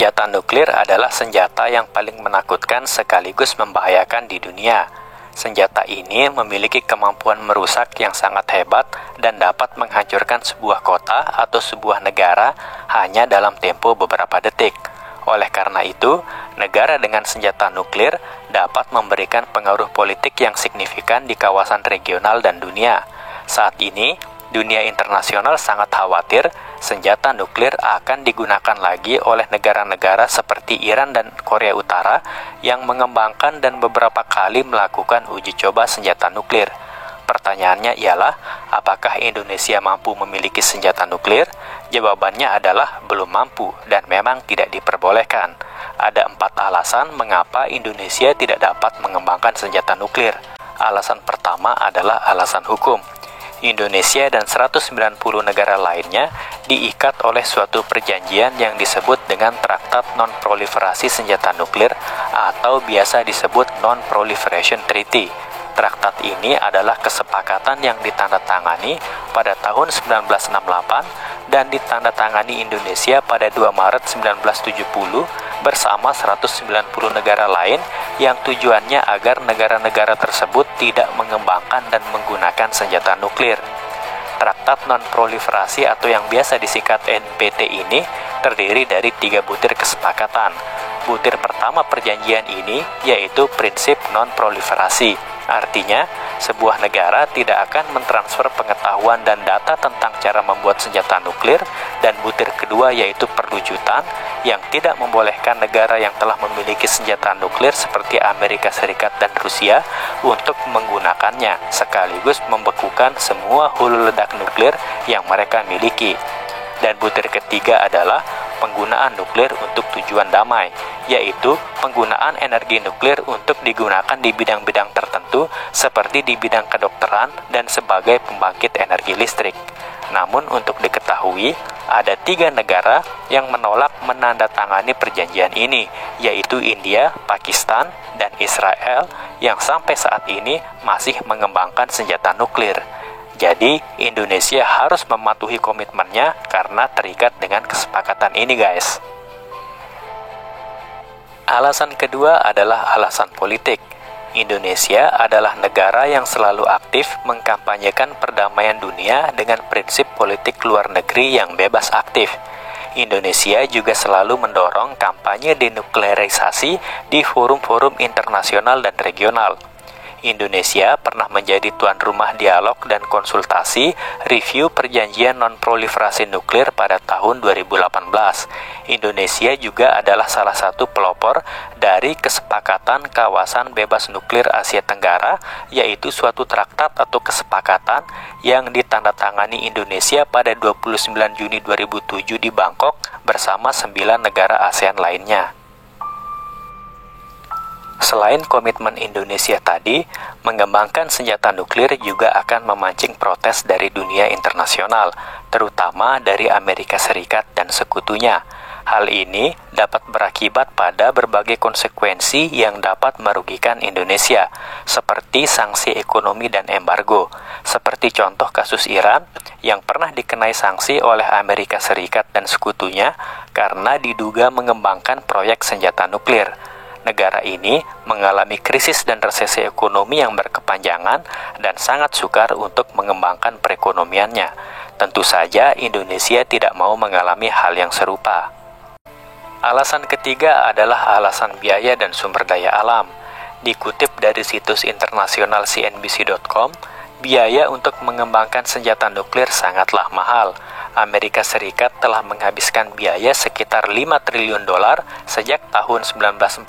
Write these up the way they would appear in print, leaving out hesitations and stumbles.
Senjata nuklir adalah senjata yang paling menakutkan sekaligus membahayakan di dunia. Senjata ini memiliki kemampuan merusak yang sangat hebat dan dapat menghancurkan sebuah kota atau sebuah negara hanya dalam tempo beberapa detik. Oleh karena itu, negara dengan senjata nuklir dapat memberikan pengaruh politik yang signifikan di kawasan regional dan dunia. Saat ini, dunia internasional sangat khawatir senjata nuklir akan digunakan lagi oleh negara-negara seperti Iran dan Korea Utara yang mengembangkan dan beberapa kali melakukan uji coba senjata nuklir. Pertanyaannya ialah, apakah Indonesia mampu memiliki senjata nuklir? Jawabannya adalah belum mampu dan memang tidak diperbolehkan. Ada 4 alasan mengapa Indonesia tidak dapat mengembangkan senjata nuklir. Alasan pertama adalah alasan hukum. Indonesia dan 190 negara lainnya diikat oleh suatu perjanjian yang disebut dengan Traktat Non-Proliferasi Senjata Nuklir atau biasa disebut Non-Proliferation Treaty. Traktat ini adalah kesepakatan yang ditandatangani pada tahun 1968 dan ditandatangani Indonesia pada 2 Maret 1970 bersama 190 negara lain yang tujuannya agar negara-negara tersebut tidak mengembangkan dan menggunakan senjata nuklir. Traktat Non-Proliferasi atau yang biasa disingkat NPT ini terdiri dari 3 butir kesepakatan. Butir pertama perjanjian ini yaitu prinsip non-proliferasi. Artinya, sebuah negara tidak akan mentransfer pengetahuan dan data tentang cara membuat senjata nuklir, dan butir kedua yaitu perlujutan yang tidak membolehkan negara yang telah memiliki senjata nuklir seperti Amerika Serikat dan Rusia untuk menggunakannya, sekaligus membekukan semua hulu ledak nuklir yang mereka miliki. Dan butir ketiga adalah penggunaan nuklir untuk tujuan damai, yaitu penggunaan energi nuklir untuk digunakan di bidang-bidang tertentu seperti di bidang kedokteran dan sebagai pembangkit energi listrik. Namun untuk diketahui, ada 3 negara yang menolak menandatangani perjanjian ini, yaitu India, Pakistan, dan Israel yang sampai saat ini masih mengembangkan senjata nuklir. Jadi, Indonesia harus mematuhi komitmennya karena terikat dengan kesepakatan ini, guys. Alasan kedua adalah alasan politik. Indonesia adalah negara yang selalu aktif mengkampanyekan perdamaian dunia dengan prinsip politik luar negeri yang bebas aktif. Indonesia juga selalu mendorong kampanye denuklearisasi di forum-forum internasional dan regional. Indonesia pernah menjadi tuan rumah dialog dan konsultasi review perjanjian non-proliferasi nuklir pada tahun 2018. Indonesia juga adalah salah satu pelopor dari kesepakatan kawasan bebas nuklir Asia Tenggara, yaitu suatu traktat atau kesepakatan yang ditandatangani Indonesia pada 29 Juni 2007 di Bangkok bersama 9 negara ASEAN lainnya. Selain komitmen Indonesia tadi, mengembangkan senjata nuklir juga akan memancing protes dari dunia internasional, terutama dari Amerika Serikat dan sekutunya. Hal ini dapat berakibat pada berbagai konsekuensi yang dapat merugikan Indonesia, seperti sanksi ekonomi dan embargo, seperti contoh kasus Iran yang pernah dikenai sanksi oleh Amerika Serikat dan sekutunya karena diduga mengembangkan proyek senjata nuklir. Negara ini mengalami krisis dan resesi ekonomi yang berkepanjangan dan sangat sukar untuk mengembangkan perekonomiannya. Tentu saja Indonesia tidak mau mengalami hal yang serupa. Alasan ketiga adalah alasan biaya dan sumber daya alam. Dikutip dari situs internasional CNBC.com, biaya untuk mengembangkan senjata nuklir sangatlah mahal. Amerika Serikat telah menghabiskan biaya sekitar 5 triliun dolar sejak tahun 1940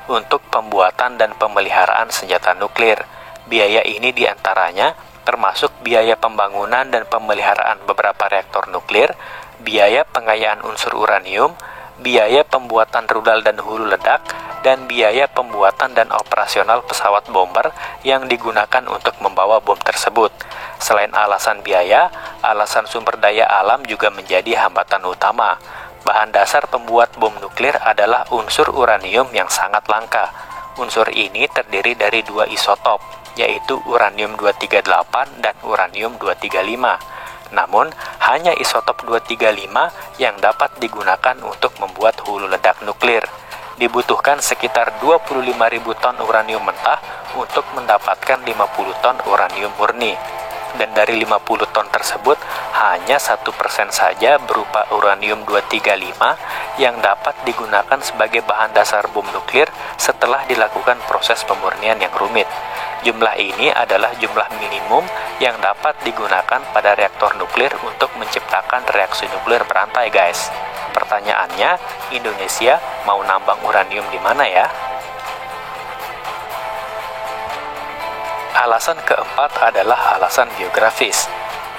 untuk pembuatan dan pemeliharaan senjata nuklir. Biaya ini diantaranya termasuk biaya pembangunan dan pemeliharaan beberapa reaktor nuklir, biaya pengayaan unsur uranium, biaya pembuatan rudal dan hulu ledak, dan biaya pembuatan dan operasional pesawat bomber yang digunakan untuk membawa bom tersebut. Selain alasan biaya, alasan sumber daya alam juga menjadi hambatan utama. Bahan dasar pembuat bom nuklir adalah unsur uranium yang sangat langka. Unsur ini terdiri dari 2 isotop, yaitu uranium-238 dan uranium-235. Namun, hanya isotop 235 yang dapat digunakan untuk membuat hulu ledak nuklir. Dibutuhkan sekitar 25.000 ton uranium mentah untuk mendapatkan 50 ton uranium murni. Dan dari 50 ton tersebut, hanya 1% saja berupa uranium 235 yang dapat digunakan sebagai bahan dasar bom nuklir setelah dilakukan proses pemurnian yang rumit. Jumlah ini adalah jumlah minimum yang dapat digunakan pada reaktor nuklir untuk menciptakan reaksi nuklir berantai, guys. Pertanyaannya, Indonesia mau nambang uranium di mana ya? Alasan keempat adalah alasan geografis.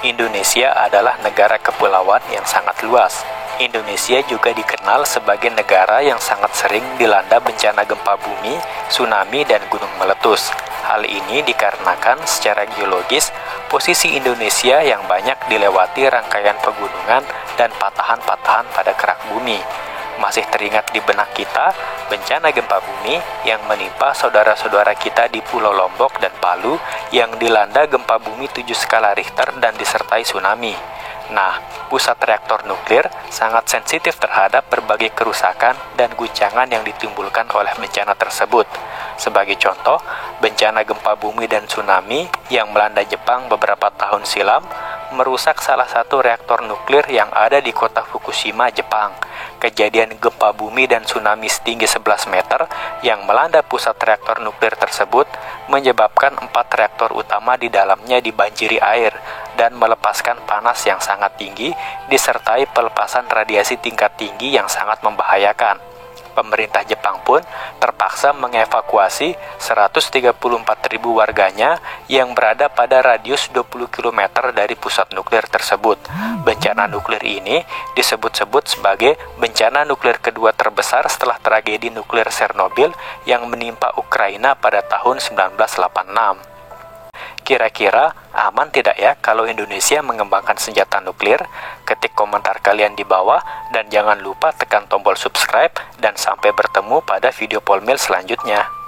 Indonesia adalah negara kepulauan yang sangat luas. Indonesia juga dikenal sebagai negara yang sangat sering dilanda bencana gempa bumi, tsunami, dan gunung meletus. Hal ini dikarenakan secara geologis, posisi Indonesia yang banyak dilewati rangkaian pegunungan dan patahan-patahan pada kerak bumi. Masih teringat di benak kita bencana gempa bumi yang menimpa saudara-saudara kita di Pulau Lombok dan Palu yang dilanda gempa bumi 7 skala Richter dan disertai tsunami. Nah, pusat reaktor nuklir sangat sensitif terhadap berbagai kerusakan dan guncangan yang ditimbulkan oleh bencana tersebut. Sebagai contoh, bencana gempa bumi dan tsunami yang melanda Jepang beberapa tahun silam merusak salah satu reaktor nuklir yang ada di kota Fukushima, Jepang. Kejadian gempa bumi dan tsunami setinggi 11 meter yang melanda pusat reaktor nuklir tersebut menyebabkan 4 reaktor utama di dalamnya dibanjiri air dan melepaskan panas yang sangat tinggi disertai pelepasan radiasi tingkat tinggi yang sangat membahayakan. Pemerintah Jepang pun terpaksa mengevakuasi 134.000 warganya yang berada pada radius 20 km dari pusat nuklir tersebut. Bencana nuklir ini disebut-sebut sebagai bencana nuklir kedua terbesar setelah tragedi nuklir Chernobyl yang menimpa Ukraina pada tahun 1986. Kira-kira aman tidak ya kalau Indonesia mengembangkan senjata nuklir? Ketik komentar kalian di bawah dan jangan lupa tekan tombol subscribe dan sampai bertemu pada video Polmil selanjutnya.